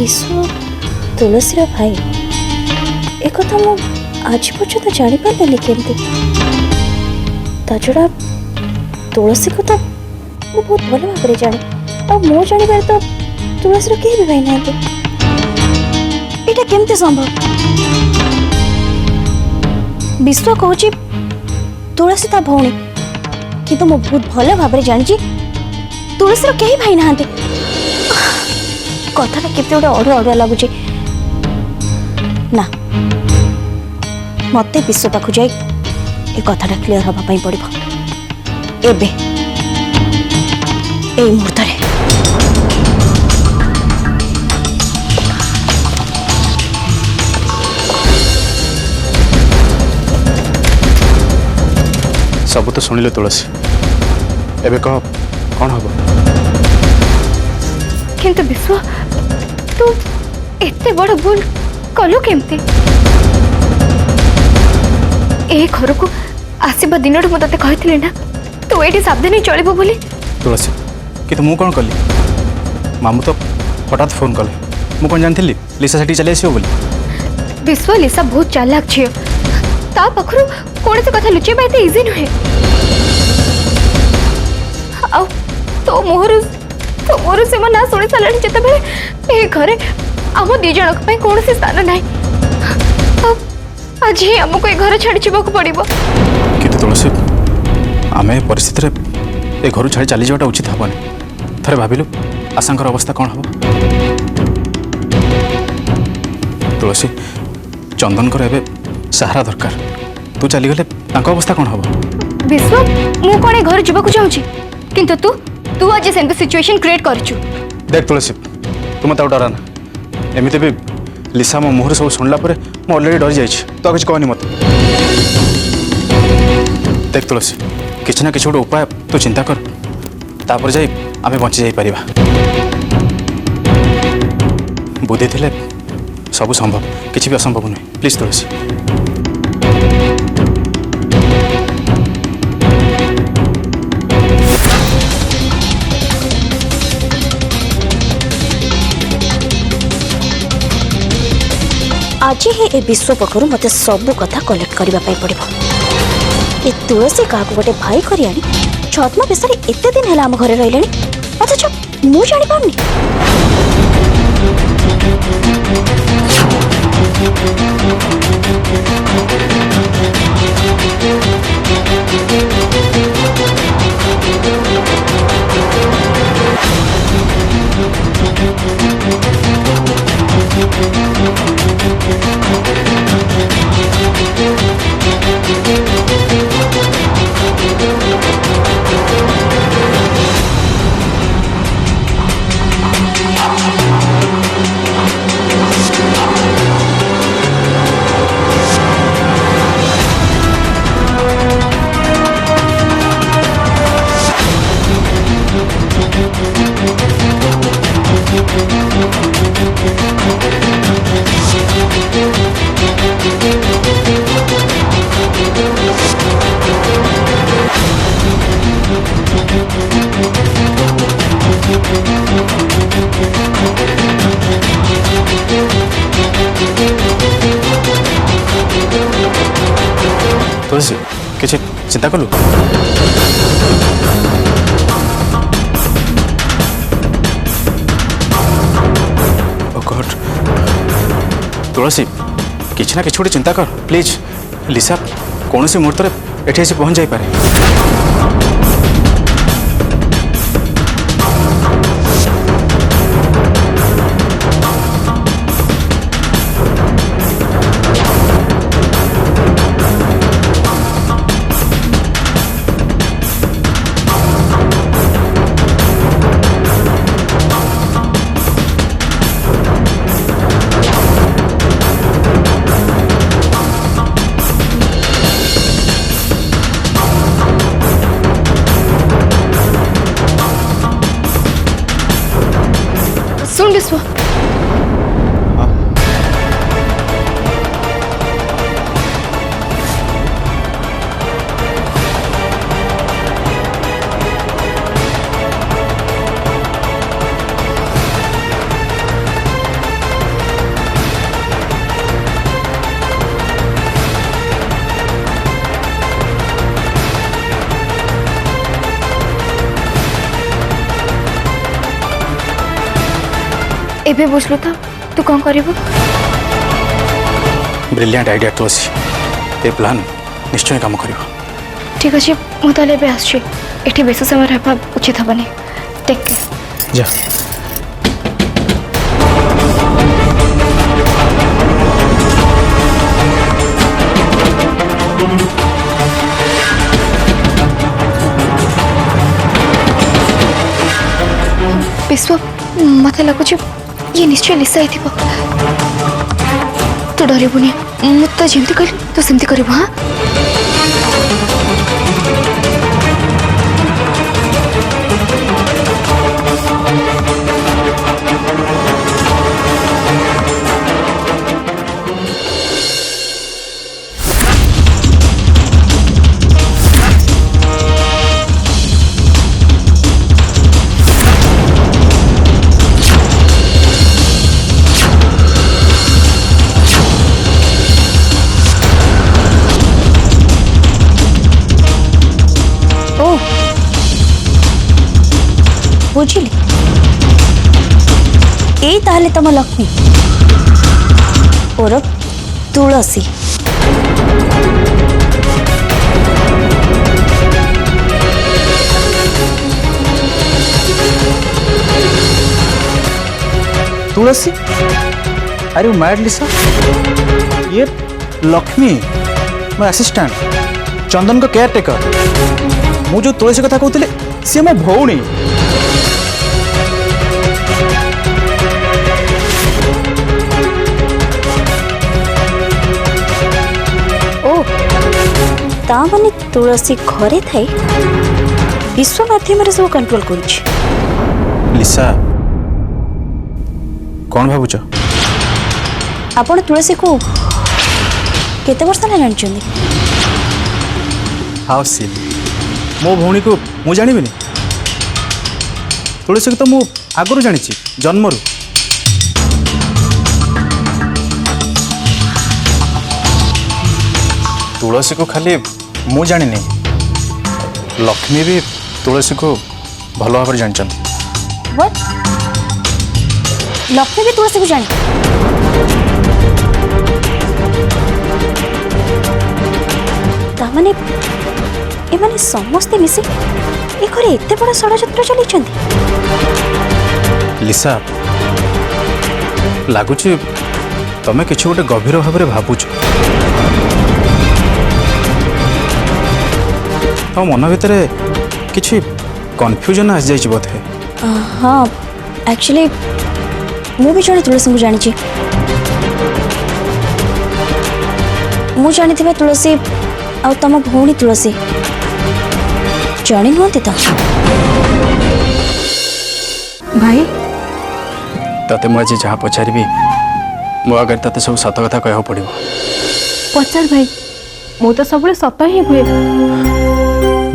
विश्व तुलसी भाई एक मु आज पर्यटन जानी पारे केमती छड़ा तुलसी को तो मु बहुत भल भाव जाने आ मो जान तो तुलसी कहीं भी भाई ना यहाँ केमती संभव विश्व कहूँ तुलसी ता भौणी किंतु मु बहुत भल भाव जानी तुलसी कहीं भाई ना कथा केते गोटे अड़ुआ अड़ुआ लगुच ना मत विश्व पाक जाए ये कथाटा क्लीयर हाँपाई पड़ो एबे ए मुहूर्त सब तो शुणिले तुलसी एबे कह कौन हम किंतु विश्व तू एते बड़ भूल कलु केमती ए घर को आसवा दिन मुझे कही ना तू ये सावधानी चलो बोली तुलसी कि मु कौन कली मामू तो हठात फोन कले मु कौन जानी लिसा सेठी चली आसो बोली विश्व लिसा बहुत चालाक झील ता पाखरु कौन से कथा लुचेबा एते इजी नुहे आ तो मोहर से मो ना शुणी सारे जिते ये घरे आम दी जन कौन से स्थान ना आज ही आमको ये घर छाड़ी जावाक पड़ो कि तुलसी आम ए परिस्थिति ए घर छाड़ी चली जावाटा उचित हेनी थे भाविलु आशांकर अवस्था कौन हम तुलसी चंदनकर एबे सहारा दरकार तू चलीगले अवस्था कौन हम विश्व मु कौन घर जावाक चाहूँ किंतु तू तू आज से सिचुएशन क्रिएट करछु देख तुलसी तू मत डराना एमती भी लिसा मो मुहर सब शुणला मु अलरेडी डरी जाइए तो किसी कहनी मत देख तुलसी किसी ना किसी गोटे उपाय तू चिंता कर तापर जाई आमे बंची जाई परिबा बुद्धि थिले सब संभव किसी भी असंभव नहीं प्लीज तुलसी आज ही ए विश्व पक्षर मत सब कथा कलेक्ट करने पड़ो ए तुलसी क्या गोटे भाई कर आनी छत्मा बेस एत दिन है आम घरे रही अथच मु जानी पारनी तुलसी किसी चिंता कलु तुलसी किसी ना किसी गोटे चिंता कर प्लीज लिसा कौन सी मुहूर्त एठी आसी पहुंच जाई पारे सुन विश्व एबे बुझलु तो तू कौन करिबो? ब्रिलियंट आइडिया तुलसी ए प्लान निश्चय काम करियो ठीक अच्छे मु ताले एबे आछी एठी बेसी समय रहबा उचित हबनी टेक केयर जा विश्व मत लगुच ये निश्चय लिसा ही थी तू डरबुनि मु तो जमती कहली तू सेमती करबो हां बुझिली ए ताहले तम लक्ष्मी और तुलसी तुलसी अरे मैड लिसा ये लक्ष्मी मो असिस्टेंट चंदन को केयर टेकर मु जो तुलसी कथा कहते सी मो भौणी ता माने तुलसी घरे थाई विश्व माध्यम सब कंट्रोल करुछि लिसा कौन भावुच आपण तुलसी को केते वर्ष ना जानछन्ती हाउ सिली मो भौणी को मु जानिबिनी तुलसी को तो मु आगुरु जानिछि जन्मरु तुलसी को खाली मु जानी लक्ष्मी भी तुलसी को भल भाव जान व्हाट लक्ष्मी भी तुलसी को जाने ता माने ए माने समस्ते मिसी ए घरे एते बड़ षड़यंत्र चली लिसा लगुच तमें किसी गोटे गभीर भाव में भावुच मन भीतर किसी कन्फ्यूजन आसी जाइए बोधे हाँ एक्चुअली मु भी जड़े तुलसी को जानी मु जानी थी तुलसी आ तम भौणी तुलसी जानी नुहति तो भाई तते मुझे जहाँ पचारि मो आगे ते सब सत कथा कह पड़ो पचार भाई मु तो सब सत ही हुए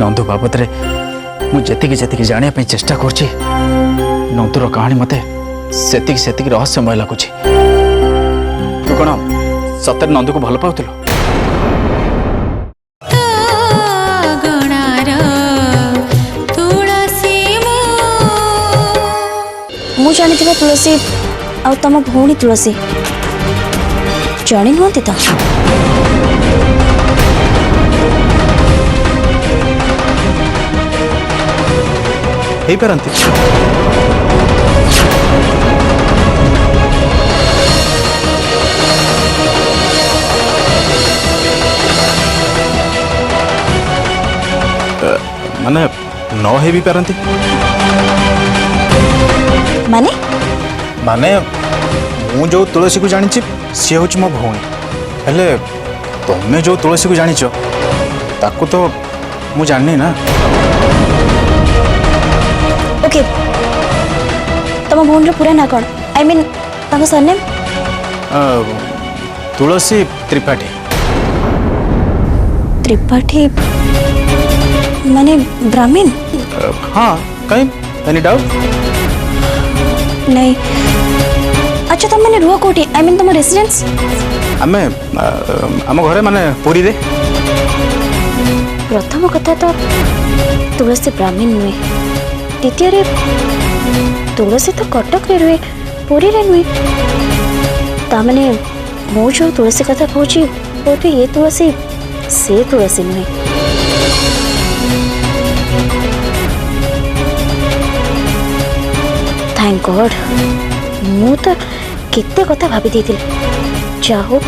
नंदू बाबद मुझे जाने चेष्टा कर नंदूर कहानी मत से रहस्यमय लगुच तू कौन सतरे नंदू को भल पाउल मु जानी थी तुलसी आ तम भौणी तुलसी जानी नुहति तो हो पारती माने न हो भी पारती माने माने मु जो तुलसी को जानी सी हूँ मो भौणी हेले तमें जो तुलसी को जानी ताकू तो मु जानी ना ओके तम भौणी पूरा ना कौन आई मीन तम सरनेम तुलसी त्रिपाठी त्रिपाठी माने ब्राह्मण हाँ कहीं एनी डाउट नहीं अच्छा तुम मैंने रुह कोठी आई मीन तुम रेसिडेंस आमे आम घरे माने पुरी रे प्रथम कथा तो तुलसी ब्राह्मण नुहे द्वितीय तुलसी तो कटक रे रुहे पूरी रे नुई तामने मो जो तुलसी कथा कहूची बोधे ये तुलसी से तुलसी नुई थैंक गॉड मु तो केते कथा भाभी देथिल चाहो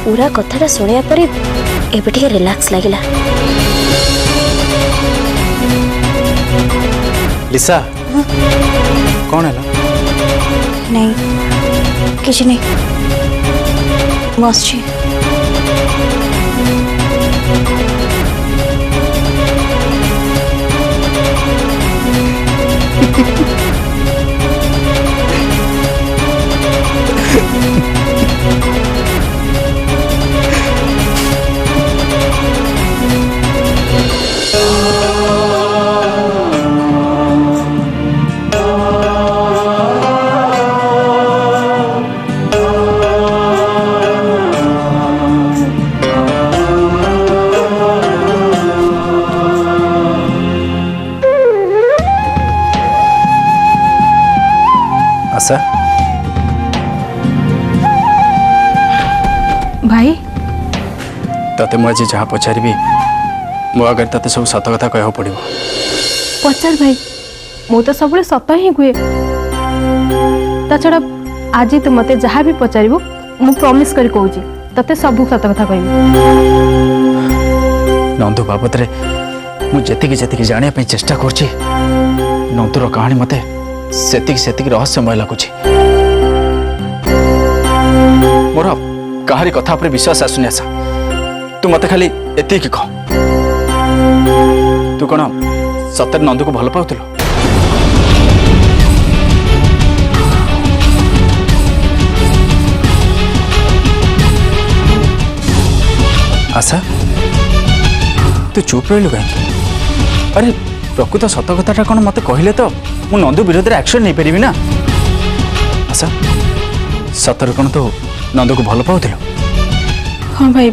पूरा कथाटा शुणिया पर एबे टिके रिलैक्स लागिला। लिसा कौन है नहीं किसी नहीं मस्ती आशा भाई तते मुझे जहाँ पचारि मो आगे तते सब सत कथा कह पड़ो। पचार भाई मु तो सब सत ही हुए ता छड़ा आज तू मते जहाँ भी पचार मु प्रॉमिस कर कहूँ तते सब सत कथा कह नंदू बाबद मुझे जाने चेष्टा कर नंदूर कहानी मते सेतिक रहस्यमय लगुच मोर कहारी कथा पर विश्वास आसुनी। आशा तू मत खाली एति कह तू कौन सतर नंदू को भल पाउथिलु? आशा तू चुप रही कहीं? अरे प्रकृत सत कथा कौन मत कहले तो मु नंदू विरोध में एक्शन नहीं पारि ना। आशा सतर कौन तो नंदू को भल पाउथिलु? हाँ भाई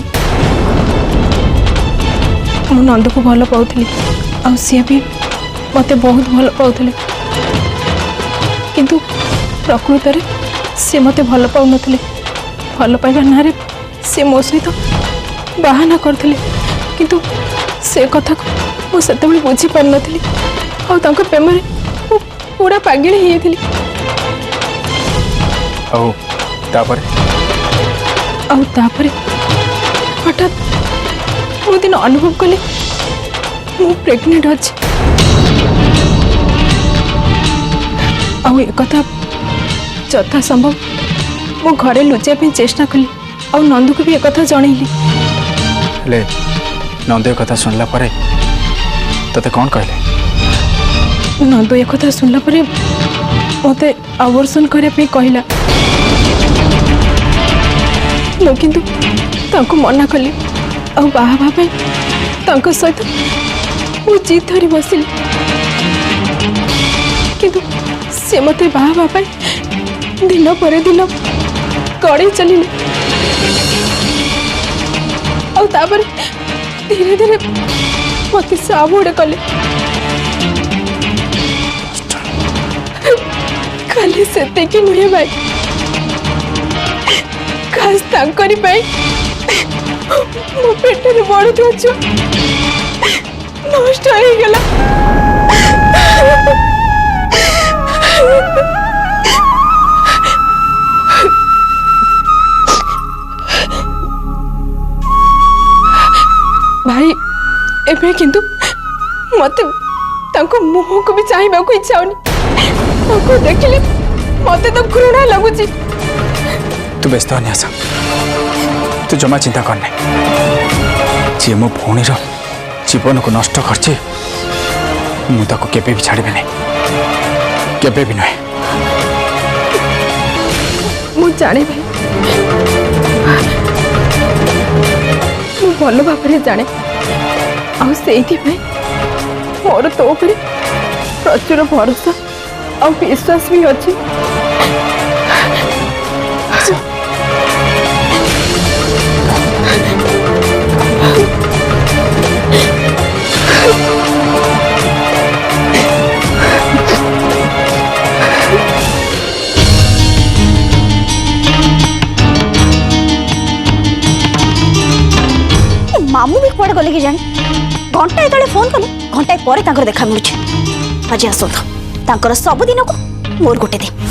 मु नंदू को भल पाउथली आ सी भी मते बहुत भल पाउथले किंतु प्रकृत में सी मते भल पाउ नथले। भल पाइबा नारे से मो सहित बाहाना करथले किंतु से कथा को मु सेतबेले बुझी पार नथली आ तांको प्रेम रे पूरा पागल ही थी। तापर हठात मु दिन अनुभव कले मु प्रेग्नेंट अच्छी कथा जथा संभव मो घरे लुचाई चेष्टा कली आ नंदू को भी एक कथा जनइली। नंदू एक कथा सुनला परे तते कौन कहले? नंदू एक कथा सुनला परे मते अवर्सन करने पे कहला मु किंतु तांको मना कली आ बाहा तांको सहित मु जीत धरी बसिली किंतु से मते बाहा दिन पर दिन कड़े चलिले आ धीरे धीरे मते साबुड़ कले खाली से नुहे भाई खास तांकरी भाई मो पेटर बढ़ुवा छुआ नष्ट हो गला। भाई एबे किंतु मते तांको मुह को भी चाहिबा को इच्छा होनी तांको देखले मते तो घृणा लगुची। तू व्यस्त होनी आशा तू जमा चिंता करने जी मो भौणी जीवन को नष्ट करछि मुझे केबे भी छाड़बे नहीं केबे भी नहीं। मु जाने भाई मु भल भाव जाने मोर तो उपरे प्रचुर भरोसा और विश्वास भी अच्छी। बोले कि जानी घंटा ये फोन कले घंटा पर देखा मिलूँ आज आसत सबुदिन को मोर गोटे दिन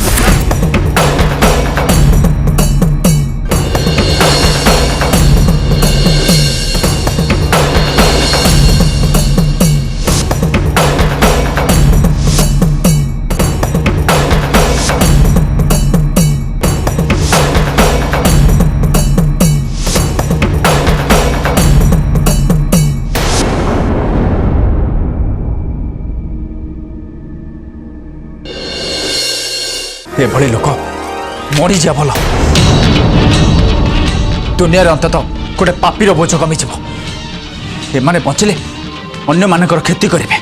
एभली लोक मरीजा भल दुनिया अंतत गोटे पापीर बोझ कमिज एमाने बचिले अन्य मानकर क्षति करेंगे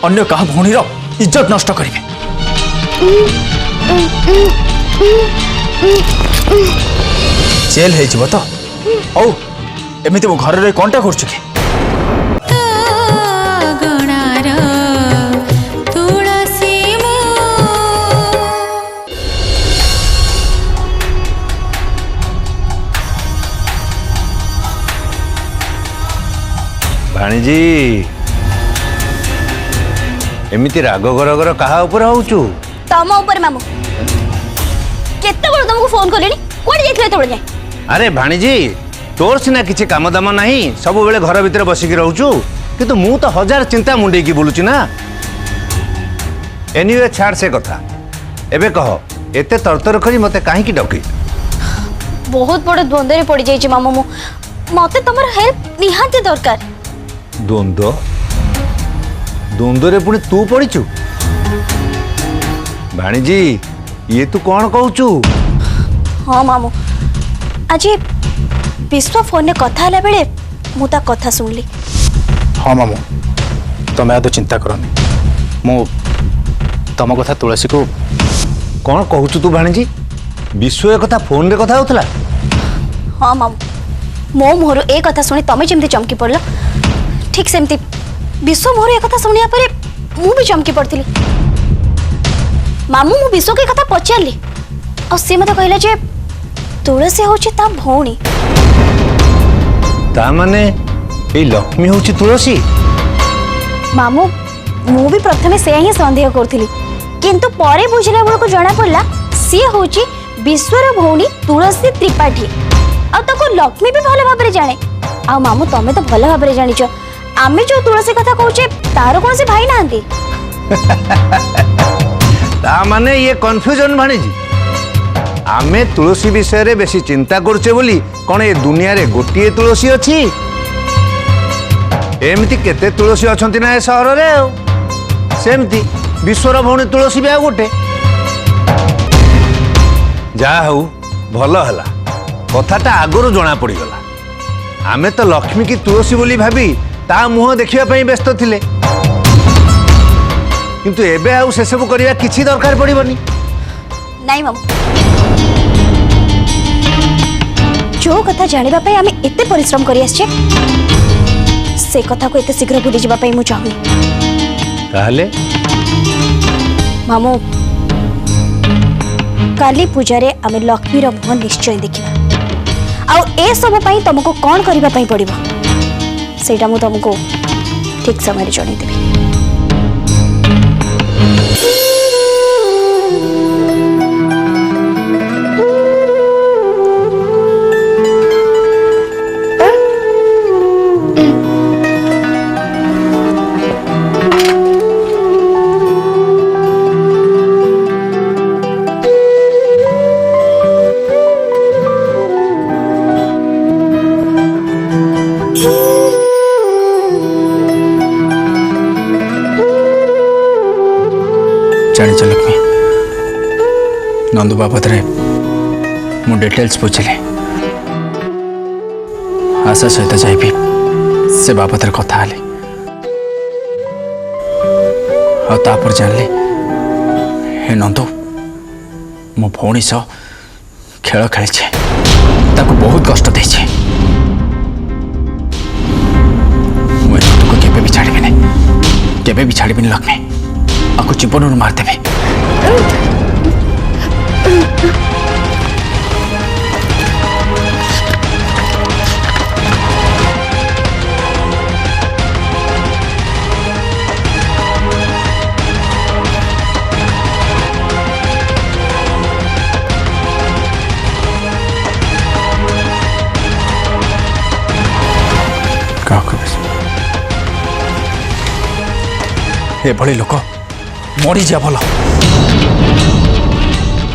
अन्य कहा भौणीर इज्जत नष्ट करेंगे जेल हो तो औ एमती मो घर रही कौनटा कर भाणीजी एमती राग गरगर कहा ऊपर होचु तम ऊपर मामू केते बड़ तुमको फोन करलेनी कोड जाइथले तोड़ जाय अरे भाणीजी तोर सिना किछि काम दाम नाही सब बेले घर भीतर बसिकी रहउचु किंतु मु तो हजार चिंता मुंडे की बोलुची ना एनीवे छाड़ से कथा एबे कह एते तरतर करी मते काहे की डकी बहुत बड़ द्वंद्व रे पड़ी जाइछि मामू मु मते तमर हेल्प निहाते दरकार द्वंद्व द्वंद्व रे पुणी तू पड़ीचु भाणीजी ये तू कौन कहूचु हाँ मामू आज विश्व फोन ने कथा हला बेले मु ता कथा सुनली हाँ मामू तुम्हें आदो चिंता करनी मु तम कथा तुलसी को कौन कहूचु तू भाणीजी विश्व ए कथा फोन रे कथा होतला हाँ मामू मो मोहर ए कथा सुनी तमे जेमती चमकी पड़ला ठीक सेमती विश्व मोहर ए कथा सुनिया परे मु भी चमकी पड़ती मामू मु विश्व के कथा पचारली और से मते कहला जे तुलसी होची ता भौणी ता माने ए लक्ष्मी होची तुलसी मामू मु भी प्रथमे से ही संदेह करथिली किंतु परे बुझला बेल को जाना पड़ला सी होची विश्वर भौणी तुलसी त्रिपाठी आ ताको लक्ष्मी भी भले भाबरे जाने आ मामू तमे तो भले भाबरे जानिचो आमे जो तुलसी कथा कहूचे तारो कोन से भाई नांती ता माने ये कंफ्यूजन भाणीजी आमे तुलसी विषय रे बेसी चिंता करछे बोली कोन ए दुनिया रे गोटिए तुलसी अछि एमती केते तुलसी अछंती ना ए शहर रे सेमती विश्वर भौणी तुलसी भी आ गोटे जा हऊ भल हला कथाटा आगरू जना पड़ी गला आमे तो लक्ष्मी की तुलसी बोली भाबी ता मुह देखिया पई व्यस्त थिले किंतु एबे आउ से सब करिया किछि दरकार पड़िबनी नहीं मामू जो कथा जानिबा पई आमे एते परिश्रम करि आछे से कथा को एते शीघ्र भूली जिबा पई मु चाहनी ताहले मामू काली पूजा रे आमे लक्ष्मी रो मुह निश्चय देखिबा आ ए सब पई तुमको कोन करिबा पई पड़िबो सेटा मु तुमको ठीक समय रे जणी देबी जानी लक्ष्मी नंदू बाबद मु डिटेल्स बुझिली आशा सहित जाइबी से बाबद कथा हली आपर जानली हे नंदू मो भौणी सह खेल खेली ताको बहुत कष्ट देछे मुझे नंदू को केबे भी छाड़बी नहीं केबे भी छाड़बी लक्ष्मी आपको जीवन मार देवे एभली लोक मरी जा भल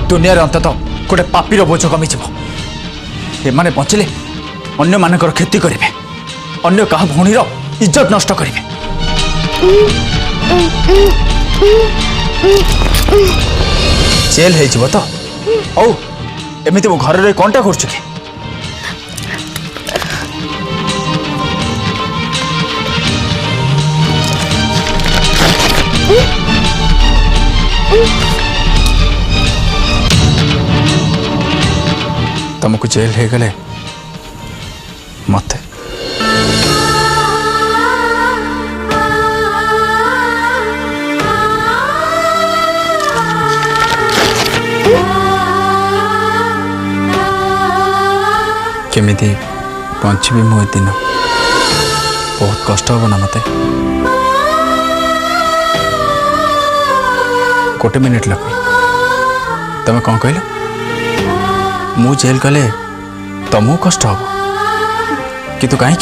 दुनिया अंततः गोटे पापीर बोझ कमिज एमाने बचिले अन्य मानकर क्षति करेंगे अन्य कहा भौणीर इज्जत नष्ट करेंगे जेल हो तो औ एमती मो घर रही कौनटा कर तुमको जेल हो गले मत केमिति बंचबी मो दिन बहुत कष्ट हम ना मत गोटे मिनिट लग तुम कौन कहल मु जेल गले तुमको कष्ट हम कि कहीं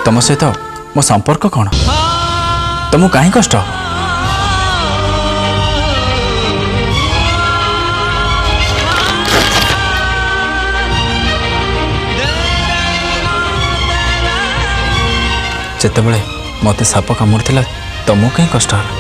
तुम सहित मो संपर्क कौन तुमको कहीं कष्ट हम जितेबले मत साप कामुड़ा तुमको कहीं कष्ट है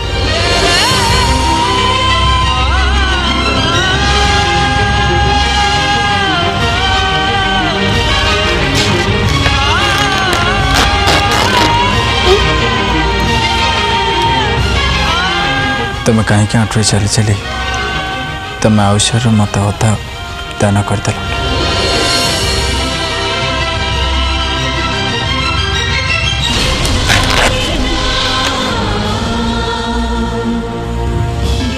तुम कहीं आंटू चली चली तुम आयुष्य मत अधा दान करदेल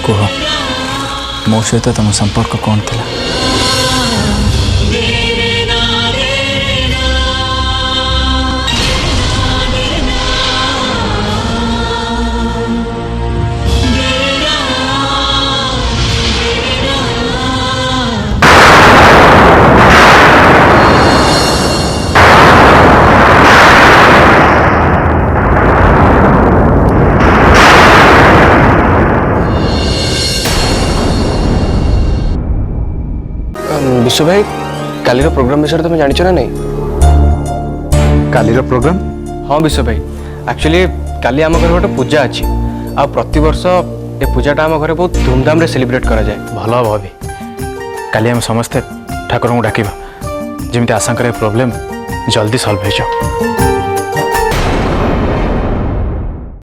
कह मो सहित तुम संपर्क कौन था विश्व भाई कालीर प्रोग्राम विषय तुम जान ना नहीं कालीर प्रोग्राम हाँ विश्व भाई एक्चुअली काली आम घर गोटे पूजा अच्छी आ प्रति वर्ष ए पूजाटा आम घर बहुत धूमधाम रे सेलिब्रेट करा जाए भल हम भाभी काली आम समस्ते ठाकुर को डाक जमी आशा प्रोब्लेम जल्दी सल्व हो